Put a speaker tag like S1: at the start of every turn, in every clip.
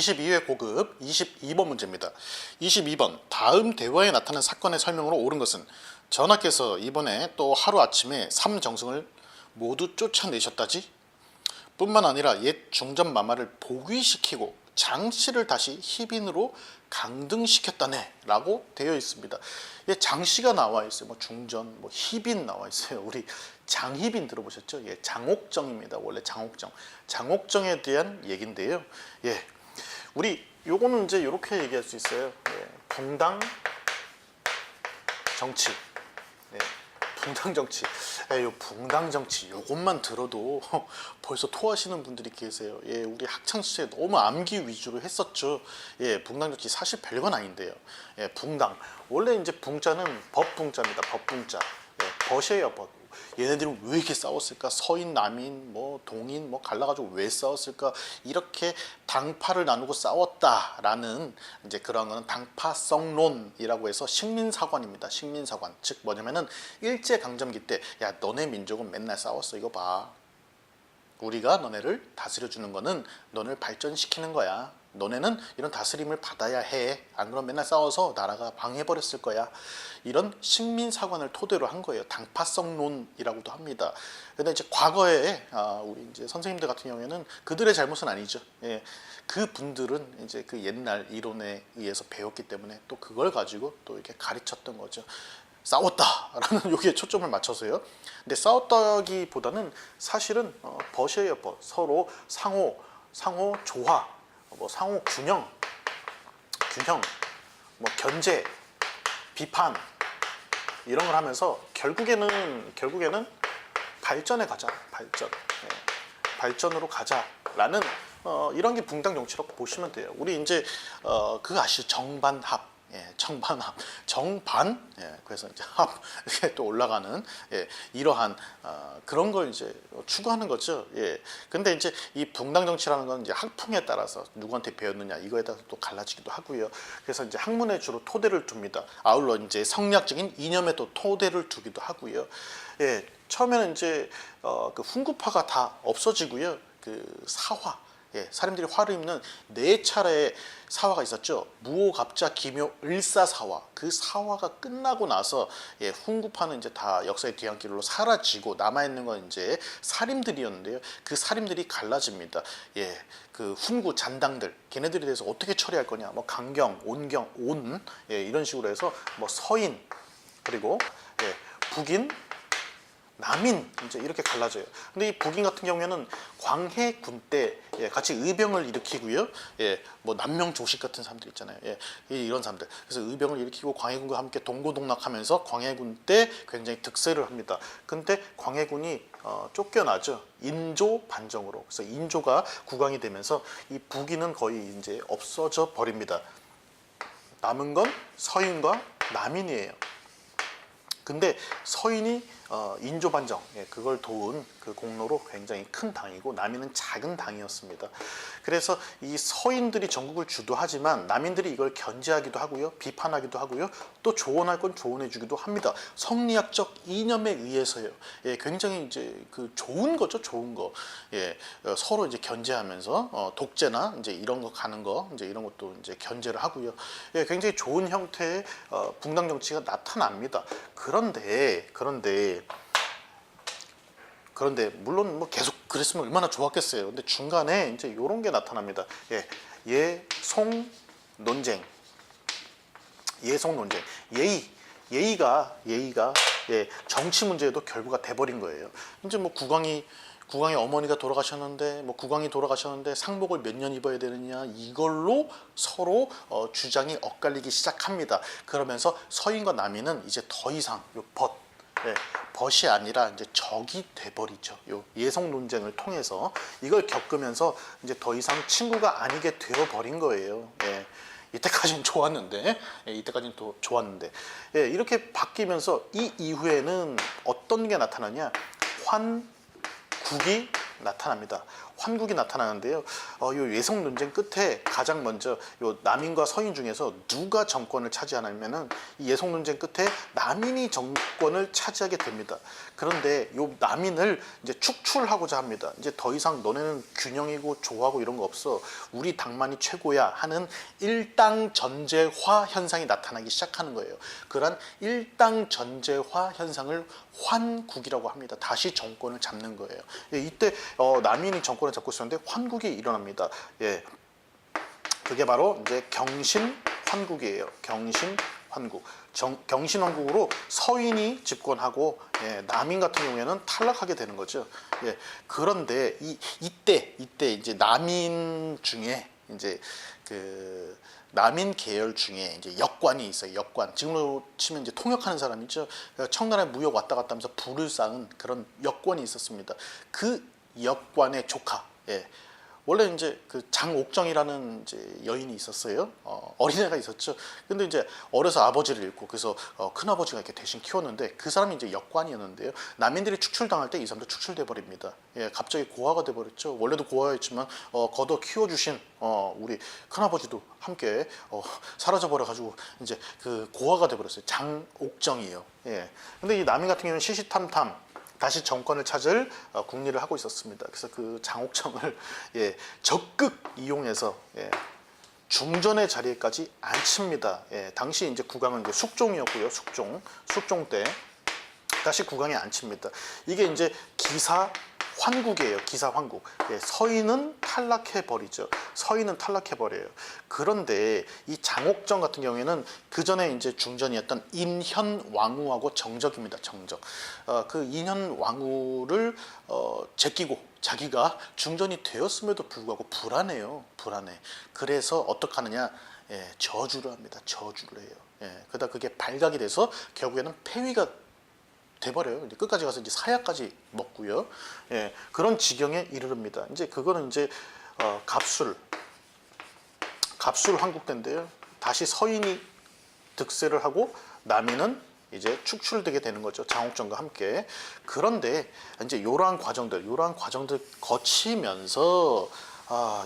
S1: 22회 고급 22번 문제입니다. 22번 다음 대화에 나타난 사건의 설명으로 옳은 것은 전하께서 이번에 또 하루아침에 삼정승을 모두 쫓아내셨다지? 뿐만 아니라 옛 중전마마를 복위시키고 장씨를 다시 희빈으로 강등시켰다네 라고 되어 있습니다. 예, 장씨가 나와 있어요. 뭐 중전, 뭐 희빈 나와 있어요. 우리 장희빈 들어보셨죠? 예, 장옥정입니다. 원래 장옥정. 장옥정에 대한 얘기인데요. 예, 우리 요거는 이제 이렇게 얘기할 수 있어요. 예, 붕당 정치. 네, 붕당 정치. 요 붕당 정치 요것만 들어도 벌써 토하시는 분들이 계세요. 예, 우리 학창 시절에 너무 암기 위주로 했었죠. 예, 붕당 정치 사실 별건 아닌데요. 예, 붕당 원래 이제 붕자는 법붕자입니다. 법붕자. 예, 벗이에요, 벗. 얘네들은 왜 이렇게 싸웠을까? 서인, 남인, 뭐 동인, 뭐 갈라가지고 왜 싸웠을까? 이렇게 당파를 나누고 싸웠다라는 이제 그런 거는 당파성론이라고 해서 식민사관입니다. 식민사관. 즉 뭐냐면은 일제 강점기 때 야 너네 민족은 맨날 싸웠어. 이거 봐. 우리가 너네를 다스려 주는 거는 너네를 발전시키는 거야. 너네는 이런 다스림을 받아야 해. 안 그러면 맨날 싸워서 나라가 방해버렸을 거야. 이런 식민사관을 토대로 한 거예요. 당파성론이라고도 합니다. 근데 이제 과거에 우리 이제 선생님들 같은 경우에는 그들의 잘못은 아니죠. 예, 그 분들은 이제 그 옛날 이론에 의해서 배웠기 때문에 또 그걸 가지고 또 이렇게 가르쳤던 거죠. 싸웠다라는 여기에 초점을 맞춰서요. 근데 싸웠다기보다는 사실은 벗이에요, 벗. 서로 상호 조화, 뭐 상호 균형, 뭐 견제, 비판 이런 걸 하면서 결국에는 발전에 가자, 발전. 예, 발전으로 가자라는 이런 게 붕당 정치라고 보시면 돼요. 우리 이제 그거 아시죠? 정반합. 예, 정반합, 정반, 예, 그래서 이제 합 이렇게 또 올라가는 예, 이러한 그런 걸 이제 추구하는 거죠. 예, 근데 이제 이 붕당 정치라는 건 이제 학풍에 따라서 누구한테 배웠느냐 이거에 따라서 또 갈라지기도 하고요. 그래서 이제 학문에 주로 토대를 둡니다. 아울러 이제 성리학적인 이념에 또 토대를 두기도 하고요. 예, 처음에는 이제 그 훈구파가 다 없어지고요. 그 사화. 예, 사람들이 화를 입는 네 차례의 사화가 있었죠. 무오, 갑자, 기묘, 을사사화. 그 사화가 끝나고 나서 예, 훈구파는 이제 다 역사의 뒤안길로 사라지고 남아있는 건 이제 사림들이었는데요. 그 사림들이 갈라집니다. 예, 그 훈구 잔당들 걔네들에 대해서 어떻게 처리할 거냐. 뭐 강경, 온경, 온 예, 이런 식으로 해서 뭐 서인 그리고 예, 북인 남인 이제 이렇게 갈라져요. 근데 이 북인 같은 경우에는 광해군 때 예, 같이 의병을 일으키고요. 예, 뭐 남명조식 같은 사람들 있잖아요. 예, 이런 사람들. 그래서 의병을 일으키고 광해군과 함께 동고동락하면서 광해군 때 굉장히 득세를 합니다. 근데 광해군이 쫓겨나죠. 인조 반정으로. 그래서 인조가 국왕이 되면서 이 북인은 거의 이제 없어져 버립니다. 남은 건 서인과 남인이에요. 근데 서인이 인조 반정 그걸 도운 그 공로로 굉장히 큰 당이고 남인은 작은 당이었습니다. 그래서 이 서인들이 전국을 주도하지만 남인들이 이걸 견제하기도 하고요, 비판하기도 하고요, 또 조언할 건 조언해주기도 합니다. 성리학적 이념에 의해서요. 예, 굉장히 이제 그 좋은 거죠, 좋은 거. 예, 서로 이제 견제하면서 독재나 이제 이런 거 가는 거 이제 이런 것도 이제 견제를 하고요. 예, 굉장히 좋은 형태의 붕당 정치가 나타납니다. 그런데 물론 뭐 계속 그랬으면 얼마나 좋았겠어요. 근데 중간에 이제 이런 게 나타납니다. 예, 예송 논쟁, 예의가 예, 정치 문제에도 결부가 돼버린 거예요. 이제 뭐 국왕의 어머니가 돌아가셨는데 뭐 국왕이 돌아가셨는데 상복을 몇 년 입어야 되느냐 이걸로 서로 주장이 엇갈리기 시작합니다. 그러면서 서인과 남인은 이제 더 이상 요 벗이 아니라 이제 적이 돼버리죠. 요 예성 논쟁을 통해서 이걸 겪으면서 이제 더 이상 친구가 아니게 되어버린 거예요. 예. 이때까지는 좋았는데, 예, 이렇게 바뀌면서 이 이후에는 어떤 게 나타나냐? 환국이 나타납니다. 환국이 나타나는데요. 요 예성 논쟁 끝에 가장 먼저 요 남인과 서인 중에서 누가 정권을 차지하냐면은 이 예성 논쟁 끝에 남인이 정권을 차지하게 됩니다. 그런데 요 남인을 이제 축출하고자 합니다. 이제 더 이상 너네는 균형이고 조화고 이런 거 없어. 우리 당만이 최고야 하는 일당 전제화 현상이 나타나기 시작하는 거예요. 그러한 일당 전제화 현상을 환국이라고 합니다. 다시 정권을 잡는 거예요. 예, 이때 남인이 정권을 잡고 있었는데 환국이 일어납니다. 예, 그게 바로 이제 경신환국이에요. 경신환국. 경신환국으로 서인이 집권하고, 예, 남인 같은 경우에는 탈락하게 되는 거죠. 예, 그런데 이때 이제 남인 중에 이제 그 남인 계열 중에 이제 역관이 있어요. 역관. 지금으로 치면 이제 통역하는 사람이죠. 청나라에 무역 왔다 갔다 하면서 부를 쌓은 그런 역관이 있었습니다. 그 역관의 조카. 예. 원래 이제 그 장옥정이라는 이제 여인이 있었어요. 어린애가 있었죠. 근데 이제 어려서 아버지를 잃고 그래서 큰아버지가 이렇게 대신 키웠는데 그 사람이 이제 역관이었는데요. 남인들이 축출당할 때 이 사람도 축출돼 버립니다. 예, 갑자기 고아가 돼 버렸죠. 원래도 고아였지만 걷어 키워주신 우리 큰아버지도 함께 사라져 버려 가지고 이제 그 고아가 돼 버렸어요. 장옥정이에요. 예. 근데 이 남인 같은 경우는 시시탐탐 다시 정권을 찾을 궁리를 하고 있었습니다. 그래서 그 장옥정을 예, 적극 이용해서 예, 중전의 자리에까지 앉힙니다. 예, 당시 이제 국왕은 이제 숙종이었고요. 숙종 때 다시 국왕에 앉힙니다. 이게 이제 기사 환국이에요. 기사 환국. 예, 서인은 탈락해 버리죠. 서인은 탈락해 버려요. 그런데 이 장옥정 같은 경우에는 그 전에 이제 중전이었던 인현왕후하고 정적입니다. 정적. 그 인현왕후를 제끼고 자기가 중전이 되었음에도 불구하고 불안해요. 불안해. 그래서 어떡하느냐? 예, 저주를 합니다. 저주를 해요. 예, 그러다 그게 발각이 돼서 결국에는 폐위가 돼버려요. 이제 끝까지 가서 이제 사약까지 먹고요. 예, 그런 지경에 이르릅니다. 이제 그거는 이제 갑술 환국 때인데요. 다시 서인이 득세를 하고 남인은 이제 축출되게 되는 거죠. 장옥정과 함께. 그런데 이제 이러한 과정들 거치면서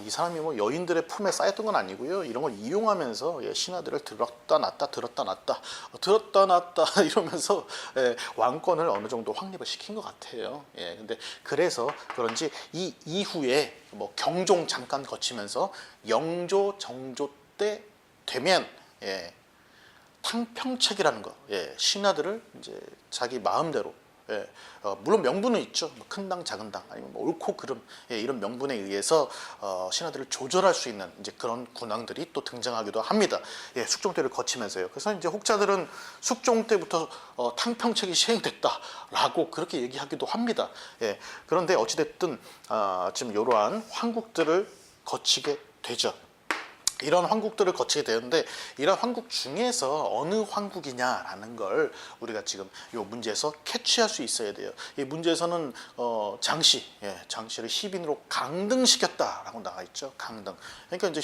S1: 이 사람이 뭐 여인들의 품에 쌓였던 건 아니고요. 이런 걸 이용하면서 예, 신하들을 들었다 놨다 이러면서 예, 왕권을 어느 정도 확립을 시킨 것 같아요. 예, 근데 그래서 그런지 이 이후에 뭐 경종 잠깐 거치면서 영조, 정조 때 되면 예, 탕평책이라는 거, 예, 신하들을 이제 자기 마음대로. 예, 물론 명분은 있죠. 뭐 큰 당, 작은 당, 아니면 뭐 옳고 그름, 예, 이런 명분에 의해서 신하들을 조절할 수 있는 이제 그런 군왕들이 또 등장하기도 합니다. 예, 숙종 때를 거치면서요. 그래서 이제 혹자들은 숙종 때부터 탕평책이 시행됐다라고 그렇게 얘기하기도 합니다. 예, 그런데 어찌됐든 지금 이러한 황국들을 거치게 되죠. 이런 황국들을 거치게 되는데 이런 황국 중에서 어느 황국이냐라는 걸 우리가 지금 이 문제에서 캐치할 수 있어야 돼요. 이 문제에서는 장씨를 희빈으로 강등시켰다라고 나와 있죠. 강등. 그러니까 이제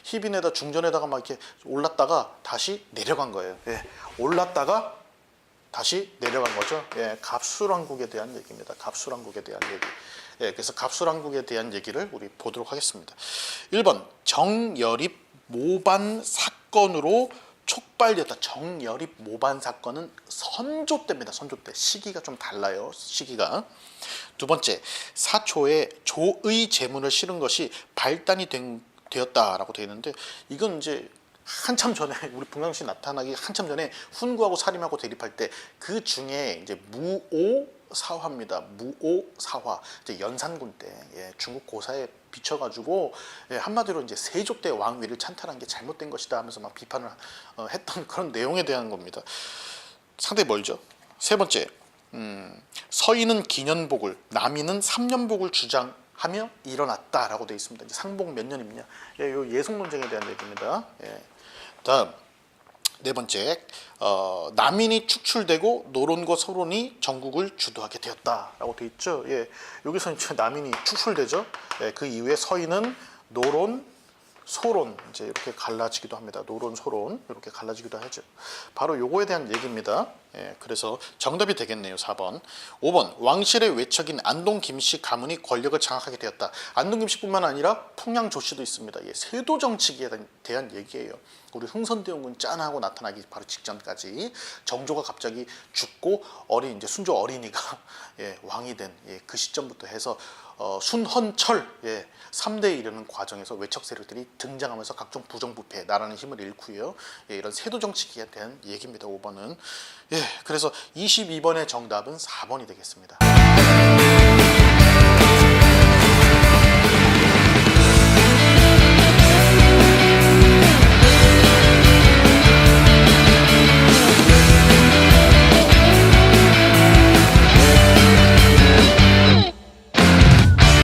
S1: 희빈에다 중전에다가 막 이렇게 올랐다가 다시 내려간 거예요. 예, 올랐다가 다시 내려간 거죠. 예, 갑술왕국에 대한 얘기입니다. 갑술왕국에 대한 얘기. 예, 그래서 갑술왕국에 대한 얘기를 우리 보도록 하겠습니다. 1번 정여립 모반 사건으로 촉발됐다. 정여립 모반 사건은 선조 때입니다. 선조 때. 시기가 좀 달라요. 시기가. 두 번째, 사초에 조의 제문을 실은 것이 발단이 되었다라고 되어 있는데 이건 이제 한참 전에 우리 bun강씨 나타나기 한참 전에 훈구하고 사림하고 대립할 때 그 중에 이제 무오사화입니다. 무오사화. 이제 연산군 때 예, 중국 고사에 비춰가지고 예, 한마디로 이제 세조 때 왕위를 찬탈한 게 잘못된 것이다 하면서 막 비판을 했던 그런 내용에 대한 겁니다. 상당히 멀죠. 세 번째, 서인은 기년복을, 남인은 3년복을 주장하며 일어났다라고 되어 있습니다. 이제 상복 몇 년이냐? 예, 요 예속 논쟁에 대한 얘기입니다. 예. 다음 네 번째, 남인이 축출되고 노론과 서론이 전국을 주도하게 되었다라고 되어 있죠. 예, 여기서 이제 남인이 축출되죠. 예, 그 이후에 서인은 노론, 소론 이제 이렇게 갈라지기도 합니다. 노론, 소론 이렇게 갈라지기도 하죠. 바로 요거에 대한 얘기입니다. 예, 그래서 정답이 되겠네요. 4번. 5번 왕실의 외척인 안동 김씨 가문이 권력을 장악하게 되었다. 안동 김씨뿐만 아니라 풍양 조씨도 있습니다. 예, 세도 정치기에 대한 얘기예요. 우리 흥선대원군 짠하고 나타나기 바로 직전까지 정조가 갑자기 죽고 이제 순조 어린이가 예, 왕이 된 그 시점부터 해서 순헌철 3대에 이르는 과정에서 외척 세력들이 등장하면서 각종 부정부패, 나라는 힘을 잃고요. 예, 이런 세도 정치기에 대한 얘기입니다. 5번은. 예, 그래서 22번의 정답은 4번이 되겠습니다.